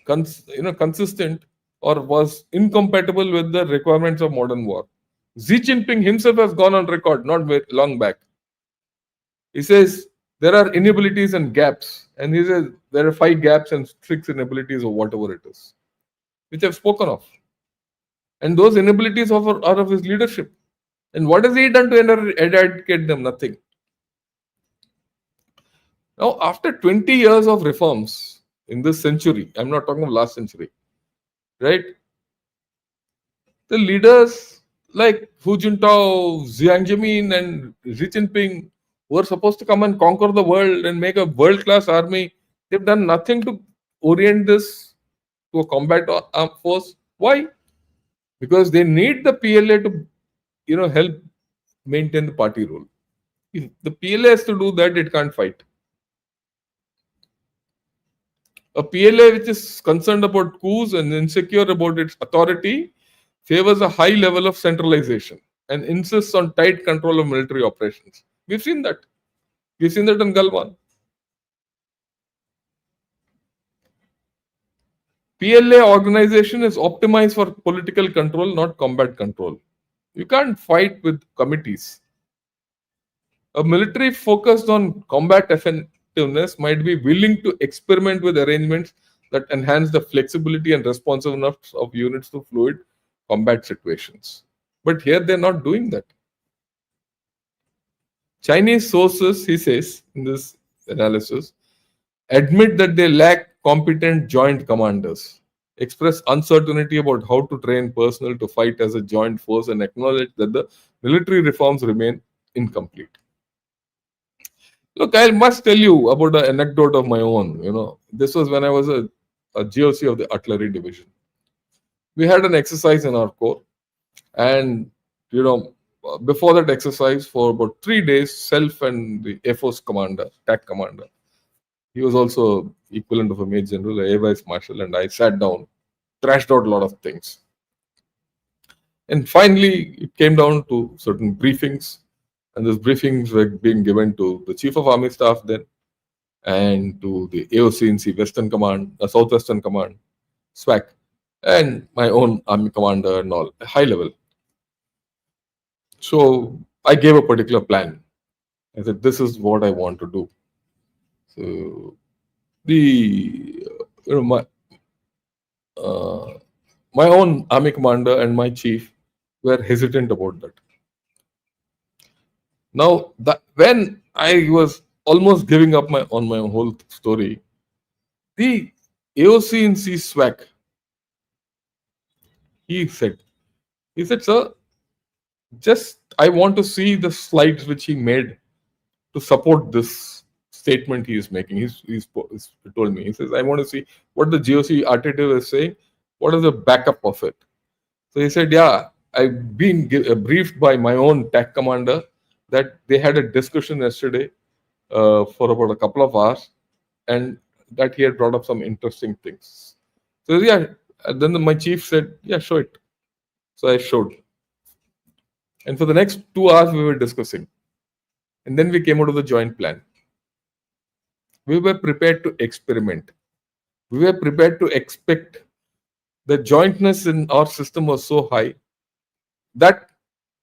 consistent or was incompatible with the requirements of modern war. Xi Jinping himself has gone on record not very long back. He says there are inabilities and gaps, and he says there are 5 gaps and 6 inabilities or whatever it is, which I've spoken of. And those inabilities are of his leadership. And what has he done to eradicate them? Nothing. Now, after 20 years of reforms in this century, I'm not talking of last century, right? The leaders like Hu Jintao, Jiang Zemin, and Xi Jinping, who are supposed to come and conquer the world and make a world-class army, they've done nothing to orient this to a combat armed force. Why? Because they need the PLA to, help maintain the party rule. If the PLA has to do that, it can't fight. A PLA which is concerned about coups and insecure about its authority favors a high level of centralization and insists on tight control of military operations. We've seen that. We've seen that in Galwan. PLA organization is optimized for political control, not combat control. You can't fight with committees. A military focused on combat effectiveness might be willing to experiment with arrangements that enhance the flexibility and responsiveness of units to fluid combat situations. But here they're not doing that. Chinese sources, he says in this analysis, admit that they lack competent joint commanders, express uncertainty about how to train personnel to fight as a joint force, and acknowledge that the military reforms remain incomplete. Look, I must tell you about an anecdote of my own. This was when I was a GOC of the artillery division. We had an exercise in our corps, and before that exercise for about 3 days, self and the Air Force commander, TAC commander, he was also equivalent of a major general, a Air Vice Marshal, and I sat down, thrashed out a lot of things. And finally, it came down to certain briefings, and those briefings were being given to the Chief of Army Staff then, and to the AOCNC Western Command, Southwestern Command, SWAC, and my own Army Commander and all, high level. So I gave a particular plan. I said, this is what I want to do. So the my own army commander and my chief were hesitant about that. Now, when I was almost giving up on my whole story, the AOCNC SWAC, he said, sir, just I want to see the slides which he made to support this statement he is making. He told me, he says, I want to see what the GOC article is saying. What is the backup of it? So he said, yeah, I've been briefed by my own TAC commander that they had a discussion yesterday for about a couple of hours, and that he had brought up some interesting things. So yeah, then my chief said, yeah, show it. So I showed. And for the next 2 hours, we were discussing. And then we came out of the joint plan. We were prepared to experiment. We were prepared to expect. The jointness in our system was so high that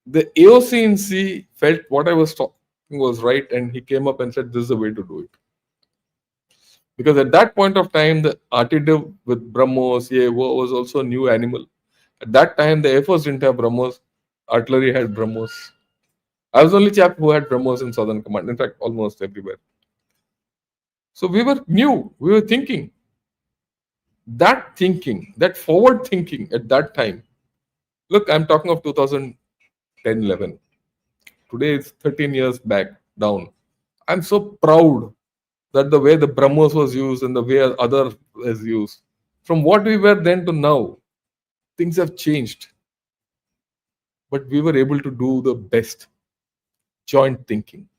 the AOCNC felt what I was talking was right, and he came up and said, this is the way to do it. Because at that point of time, the RTW with BrahMos, was also a new animal. At that time, the Air Force didn't have BrahMos. Artillery had BrahMos. I was the only chap who had BrahMos in Southern Command. In fact, almost everywhere. So we were new. We were thinking. That forward thinking at that time. Look, I'm talking of 2010, 11. Today it's 13 years back down. I'm so proud that the way the BrahMos was used and the way other was used, from what we were then to now, things have changed. But we were able to do the best. Joint thinking.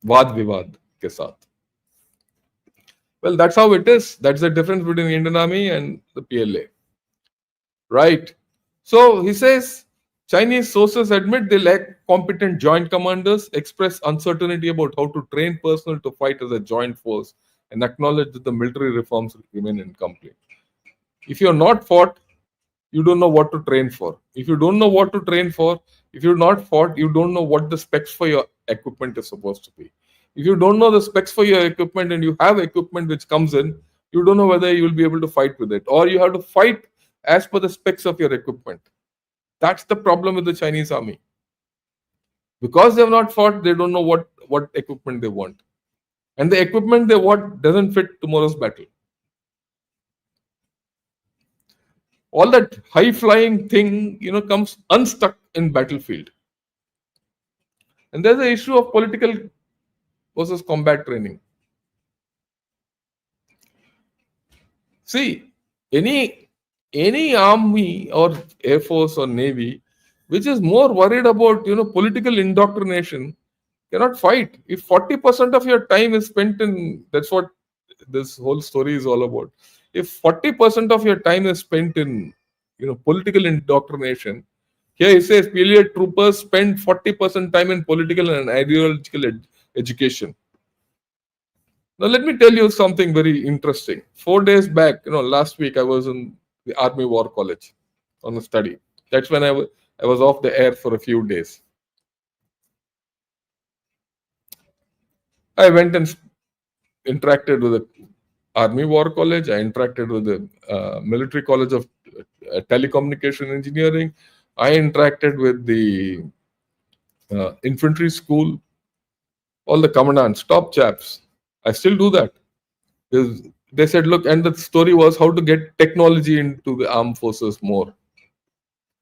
Vaad Vivad ke saath. Well, that's how it is. That's the difference between the Indian Army and the PLA. Right. So he says, Chinese sources admit they lack competent joint commanders, express uncertainty about how to train personnel to fight as a joint force, and acknowledge that the military reforms remain incomplete. If you're not fought, you don't know what to train for. If you don't know what to train for, if you're not fought, you don't know what the specs for your equipment is supposed to be. If you don't know the specs for your equipment and you have equipment which comes in, you don't know whether you will be able to fight with it, or you have to fight as per the specs of your equipment. That's the problem with the Chinese army. Because they have not fought, they don't know what equipment they want. And the equipment they want doesn't fit tomorrow's battle. All that high-flying thing, comes unstuck in battlefield. And there's the issue of political versus combat training. See, any army or air force or navy which is more worried about political indoctrination cannot fight. If 40% of your time is spent in, that's what this whole story is all about. If 40% of your time is spent in political indoctrination, here he says PLA troopers spend 40% time in political and ideological education. Now let me tell you something very interesting. 4 days back, last week I was in the Army War College on a study. That's when I was off the air for a few days. I went and interacted with the Army War College. I interacted with the Military College of Telecommunication Engineering. I interacted with the Infantry School, all the commandants, top chaps. I still do that. They said, look, and the story was how to get technology into the armed forces more.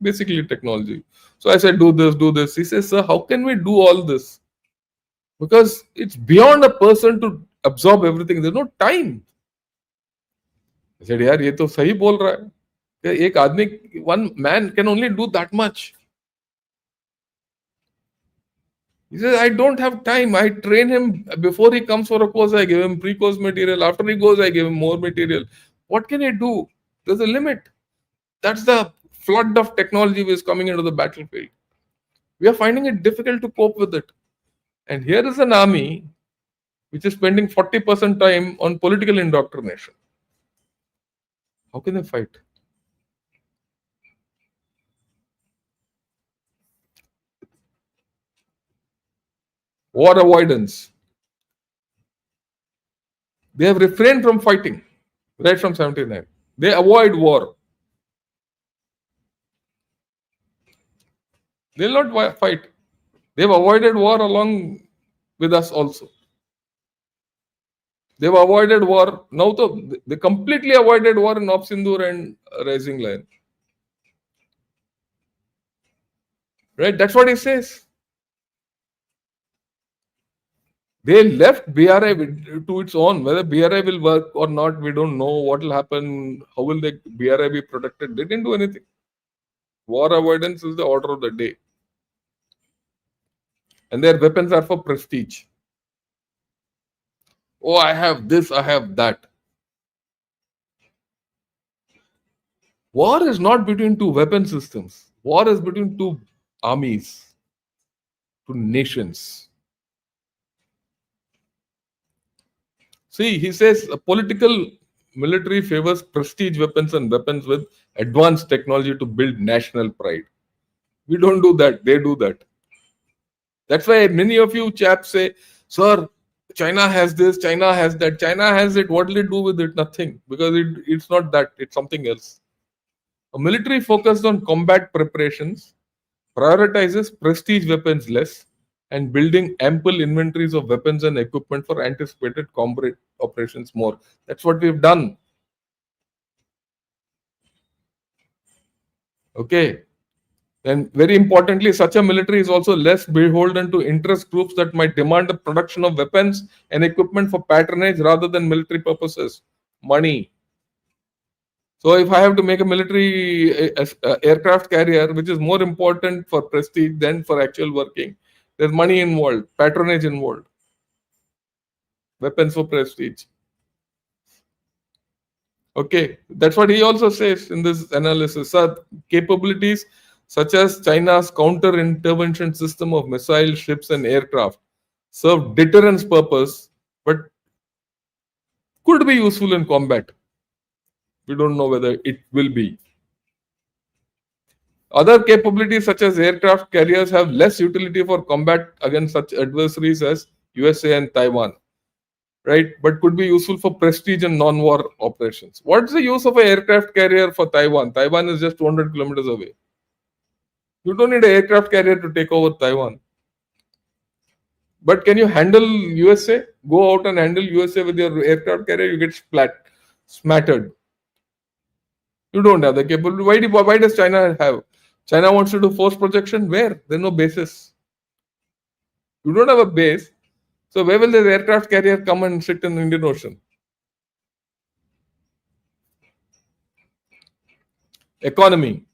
Basically technology. So I said, do this. He says, sir, how can we do all this? Because it's beyond a person to absorb everything. There's no time. I said, yaar, ye to sahi bol raha hai. Ek aadmi, one man can only do that much. He says, I don't have time. I train him before he comes for a course. I give him pre-course material. After he goes, I give him more material. What can I do? There's a limit. That's the flood of technology which is coming into the battlefield. We are finding it difficult to cope with it. And here is an army which is spending 40% time on political indoctrination. How can they fight? War avoidance. They have refrained from fighting right from 79. They avoid war. They'll not fight. They've avoided war along with us also. They've avoided war. Now they completely avoided war in Op Sindoor and Rising Lion. Right? That's what he says. They left BRI to its own. Whether BRI will work or not, we don't know. What will happen? How will the BRI be protected? They didn't do anything. War avoidance is the order of the day. And their weapons are for prestige. Oh, I have this, I have that. War is not between two weapon systems. War is between two armies, two nations. See, he says a political military favors prestige weapons and weapons with advanced technology to build national pride. We don't do that. They do that. That's why many of you chaps say, sir, China has this, China has that. China has it. What will it do with it? Nothing. Because it's not that. It's something else. A military focused on combat preparations prioritizes prestige weapons less and building ample inventories of weapons and equipment for anticipated combat operations more. That's what we've done. Okay. And very importantly, such a military is also less beholden to interest groups that might demand the production of weapons and equipment for patronage rather than military purposes. Money. So if I have to make a military aircraft carrier, which is more important for prestige than for actual working, there's money involved, patronage involved, weapons for prestige. Okay, that's what he also says in this analysis. Capabilities such as China's counter-intervention system of missile, ships, and aircraft serve deterrence purpose, but could be useful in combat. We don't know whether it will be. Other capabilities such as aircraft carriers have less utility for combat against such adversaries as USA and Taiwan, right? But could be useful for prestige and non-war operations. What's the use of an aircraft carrier for Taiwan? Taiwan is just 200 kilometers away. You don't need an aircraft carrier to take over Taiwan. But can you handle USA? Go out and handle USA with your aircraft carrier, you get smattered. You don't have the capability. Why does China have? China wants to do force projection. Where? There's no bases. You don't have a base. So where will the aircraft carrier come and sit in the Indian Ocean? Economy.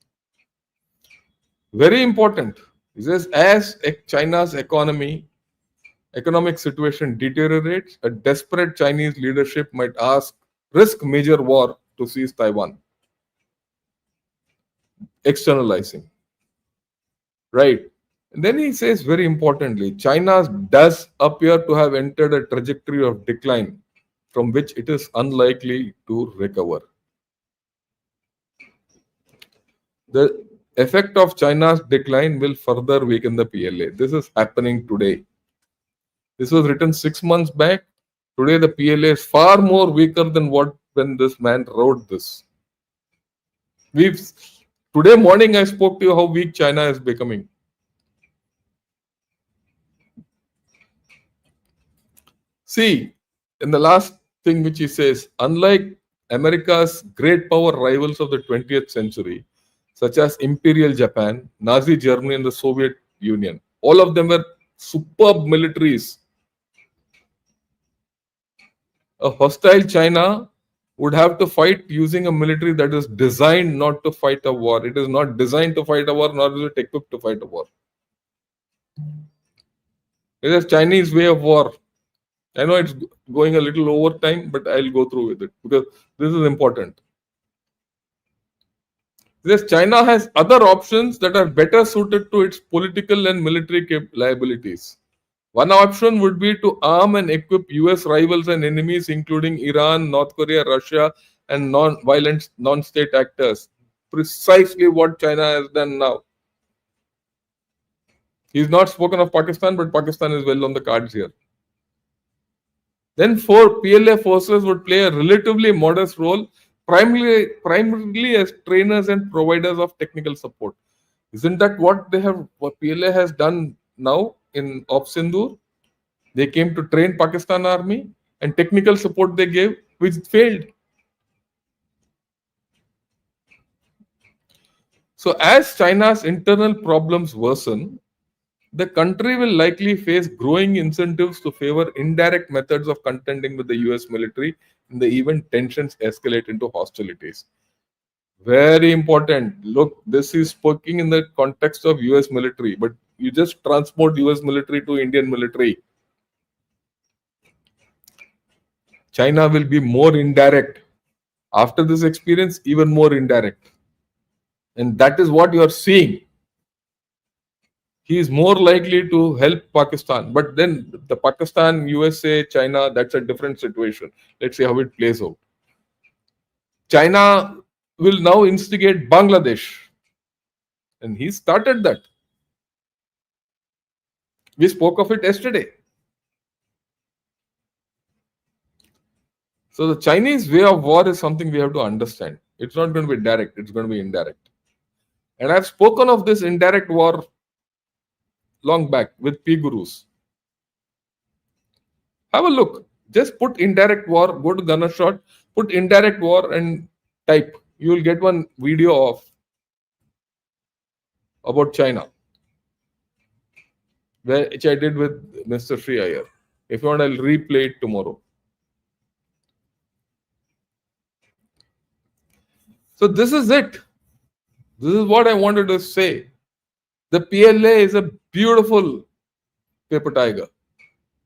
Very important. He says, as China's economic situation deteriorates, a desperate Chinese leadership might risk major war to seize Taiwan. Externalizing. Right. And then he says, very importantly, China does appear to have entered a trajectory of decline from which it is unlikely to recover. The effect of China's decline will further weaken the PLA. This is happening today. This was written 6 months back. Today the PLA is far more weaker than when this man wrote this. Today morning I spoke to you how weak China is becoming. See, in the last thing which he says, unlike America's great power rivals of the 20th century, such as Imperial Japan, Nazi Germany, and the Soviet Union, all of them were superb militaries. A hostile China would have to fight using a military that is designed not to fight a war. It is not designed to fight a war, nor is it equipped to fight a war. It is Chinese way of war. I know it's going a little over time, but I'll go through with it because this is important. Yes, China has other options that are better suited to its political and military liabilities. One option would be to arm and equip US rivals and enemies, including Iran, North Korea, Russia, and non-violent non-state actors. Precisely what China has done now. He's not spoken of Pakistan, but Pakistan is well on the cards here. Then four PLA forces would play a relatively modest role, primarily as trainers and providers of technical support. Isn't that what PLA has done now in Op Sindoor? They came to train Pakistan army and technical support they gave, which failed. So as China's internal problems worsen, the country will likely face growing incentives to favor indirect methods of contending with the US military in the event tensions escalate into hostilities. Very important. Look, this is speaking in the context of US military, but you just transport US military to Indian military. China will be more indirect. After this experience, even more indirect. And that is what you are seeing. He is more likely to help Pakistan. But then the Pakistan, USA, China, that's a different situation. Let's see how it plays out. China will now instigate Bangladesh. And he started that. We spoke of it yesterday. So the Chinese way of war is something we have to understand. It's not going to be direct, it's going to be indirect. And I've spoken of this indirect war long back with P Gurus. Have a look. Just put indirect war, go to Gunnershot, put indirect war and type. You will get one video of about China, which I did with Mr. Sri Iyer. If you want, I'll replay it tomorrow. So this is it. This is what I wanted to say. The PLA is a beautiful paper tiger.